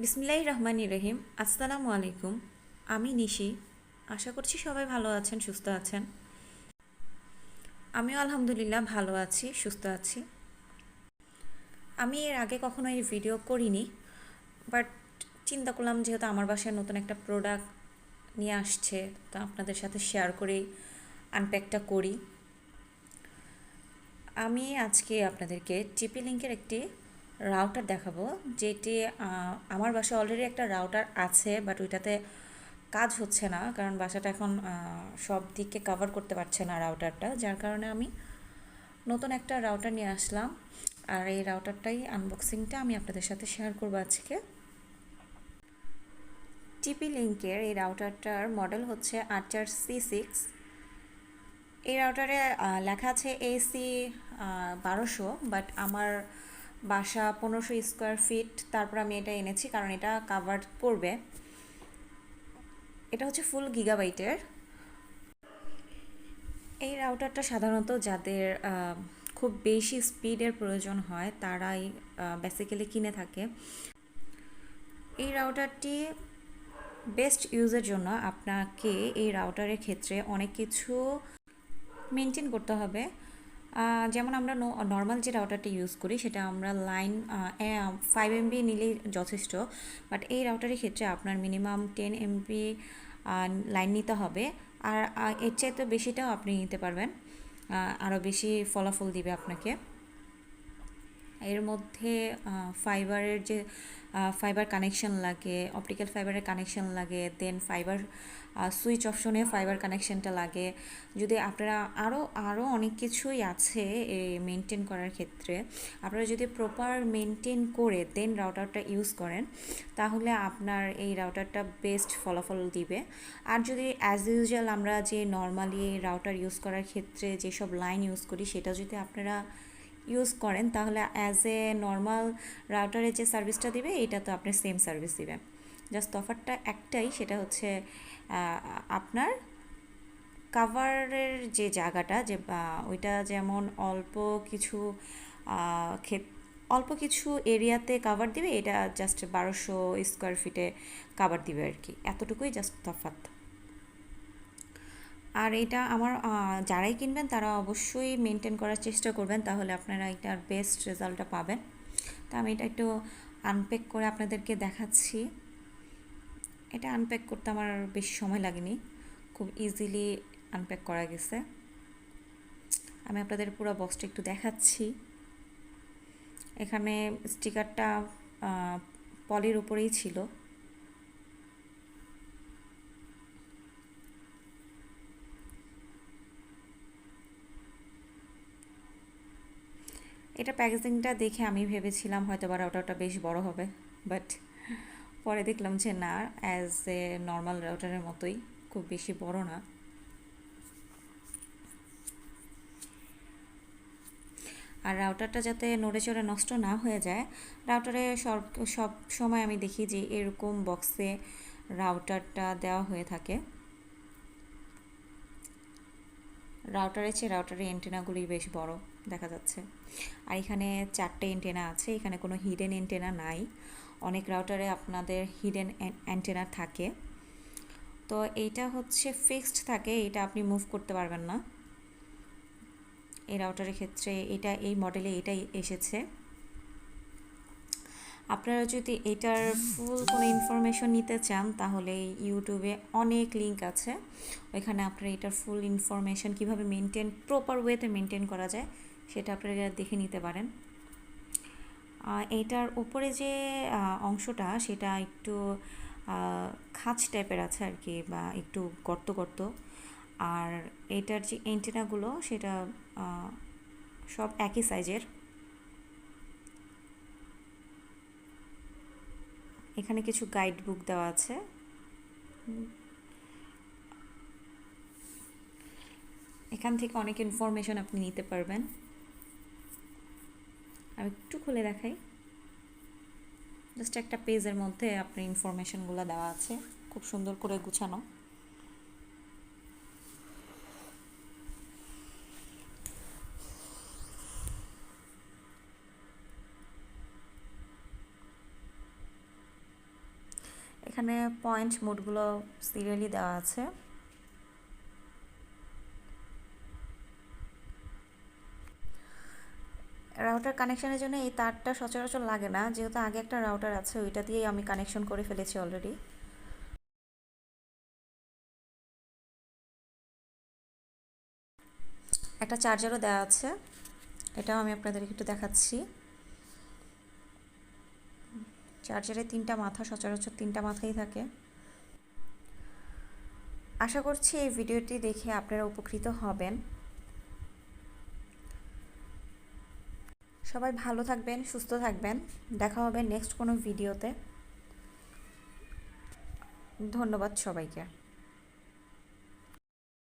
বিসমিল্লাহির রহমানির রহিম। আসসালামু আলাইকুম। আমি নিশি। আশা করছি সবাই ভালো আছেন, সুস্থ আছেন। আমিও আলহামদুলিল্লাহ ভালো আছি, সুস্থ আছি। আমি এর আগে কখনো এই ভিডিও করিনি, বাট চিন্তা করলাম যেহেতু আমার বাসায় নতুন একটা প্রোডাক্ট নিয়ে আসছে, তা আপনাদের সাথে শেয়ার করেই আনপ্যাকটা করি। আমি আজকে আপনাদেরকে টিপি লিঙ্কের একটি রাউটার দেখাবো, যেটি আমার বাসায় অলরেডি একটা রাউটার আছে, বাট ওইটাতে কাজ হচ্ছে না, কারণ বাসাটা এখন সব দিকে কভার করতে পারছে না রাউটারটা, যার কারণে আমি নতুন একটা রাউটার নিয়ে আসলাম। আর এই রাউটারটাই আনবক্সিংটা আমি আপনাদের সাথে শেয়ার করবো আজকে। টিপি লিঙ্কের এই রাউটারটার মডেল হচ্ছে c6। এই রাউটারে লেখা আছে AC 1200, বাট আমার বাসা 1500 স্কোয়ার ফিট, তারপর আমি এটা এনেছি কারণ এটা কাভার করবে। এটা হচ্ছে ফুল গিগাবাইটের। এই রাউটারটা সাধারণত যাদের খুব বেশি স্পিডের প্রয়োজন হয় তারাই বেসিক্যালি কিনে থাকে। এই রাউটারটি বেস্ট ইউজের জন্য আপনাকে এই রাউটারের ক্ষেত্রে অনেক কিছু মেনটেন করতে হবে। যেমন আমরা নর্মাল যে রাউটারটা ইউজ করি সেটা আমরা লাইন 5 MB নিলেই যথেষ্ট, বাট এই রাউটারের ক্ষেত্রে আপনার মিনিমাম 10 MB লাইন নিতে হবে। আর এর চাইতে বেশিটাও আপনি নিতে পারবেন, আরও বেশি ফলাফল দিবে আপনাকে। এর মধ্যে ফাইবারের যে ফাইবার কানেকশন লাগে, অপটিক্যাল ফাইবারের কানেকশন লাগে, দেন ফাইবার সুইচ অপশনে ফাইবার কানেকশনটা লাগে। যদি আপনারা আরও অনেক কিছুই আছে মেনটেন করার ক্ষেত্রে, আপনারা যদি প্রপার মেনটেন করে দেন রাউটারটা ইউজ করেন, তাহলে আপনার এই রাউটারটা বেস্ট ফলাফল দিবে। আর যদি অ্যাজ ইউজুয়াল আমরা যে নর্মালি রাউটার ইউজ করার ক্ষেত্রে যেসব লাইন ইউজ করি সেটা যদি আপনারা ইউজ করেন, তাহলে অ্যাজ এ নর্মাল রাউটারে যে সার্ভিসটা দিবে এটা তো আপনি সেম সার্ভিস দিবেন। জাস্ট তফাৎটা একটাই, সেটা হচ্ছে আপনার কাভারের যে জায়গাটা, যে ওইটা যেমন অল্প কিছু এরিয়াতে কাভার দিবে, এটা জাস্ট 1200 স্কোয়ার ফিটে কাভার দিবে আর কি, এতটুকুই জাস্ট তফাৎ। আর এটা আমার যারাই কিনবেন তারা অবশ্যই মেনটেন করার চেষ্টা করবেন, তাহলে আপনারা এটার বেস্ট রেজাল্টটা পাবেন। তো আমি এটা একটু আনপ্যাক করে আপনাদেরকে দেখাচ্ছি। এটা আনপ্যাক করতে আমার বেশি সময় লাগেনি, খুব ইজিলি আনপ্যাক করা গেছে। আমি আপনাদের পুরো বক্সটা একটু দেখাচ্ছি। এখানে স্টিকারটা পলির উপরেই ছিল। এটা প্যাকেজিংটা দেখে আমি ভেবেছিলাম হয়তো বা রাউটারটা বেশ বড় হবে, বাট পরে দেখলাম যে না, অ্যাজ এ নর্মাল রাউটারের মতোই, খুব বেশি বড় না। আর রাউটারটা যাতে নড়ে চড়ে নষ্ট না হয়ে যায়, রাউটারে সব সময় আমি দেখি যে এরকম বক্সে রাউটারটা দেওয়া হয়ে থাকে। রাউটারের চেয়ে রাউটারের এন্টেনাগুলি বেশ বড় দেখা যাচ্ছে। আর এখানে 4টে এন্টেনা আছে, এখানে কোনো হিডেন এন্টেনা নাই। অনেক রাউটারে আপনাদের হিডেন অ্যান্টেনা থাকে, তো এইটা হচ্ছে ফিক্সড থাকে, এটা আপনি মুভ করতে পারবেন না। এই রাউটারের ক্ষেত্রে এই মডেলে এটাই এসেছে। আপনারা যদি এটার ফুল কোনো ইনফরমেশন নিতে চান, তাহলে ইউটিউবে অনেক লিঙ্ক আছে, ওইখানে আপনারা এটার ফুল ইনফরমেশন কীভাবে প্রপার ওয়েতে মেনটেন করা যায় সেটা আপনারা দেখে নিতে পারেন। এইটার উপরে যে অংশটা সেটা একটু খাঁজ টাইপের আছে আর কি, বা একটু গর্ত গর্ত। আর এটার যে এন্টেনাগুলো সেটা সব একই সাইজের। এখানে কিছু গাইড বুক দেওয়া আছে। এখান থেকে অনেক ইনফরমেশন আপনি নিতে পারবেন। আমি একটু খুলে দেখাই। জাস্ট একটা পেজের মধ্যে আপনার ইনফরমেশনগুলো দেওয়া আছে, খুব সুন্দর করে গুছানো। এখানে পয়েন্ট মোডগুলো সিরিয়ালি দেওয়া আছে। রাউটার কানেকশনের জন্য এই তারটা সচরাচর লাগে না, যেহেতু আগে একটা রাউটার আছে ওইটা দিয়েই আমি কানেকশন করে ফেলেছি অলরেডি। একটা চার্জারও দেওয়া আছে, এটাও আমি আপনাদেরকে একটু দেখাচ্ছি। চার্জারে 3টা মাথা, সচরাচর 3টা মাথাই থাকে। আশা করছি এই ভিডিওটি দেখে আপনারা উপকৃত হবেন। সবাই ভালো থাকবেন, সুস্থ থাকবেন। দেখা হবে নেক্সট কোনো ভিডিওতে। ধন্যবাদ সবাইকে।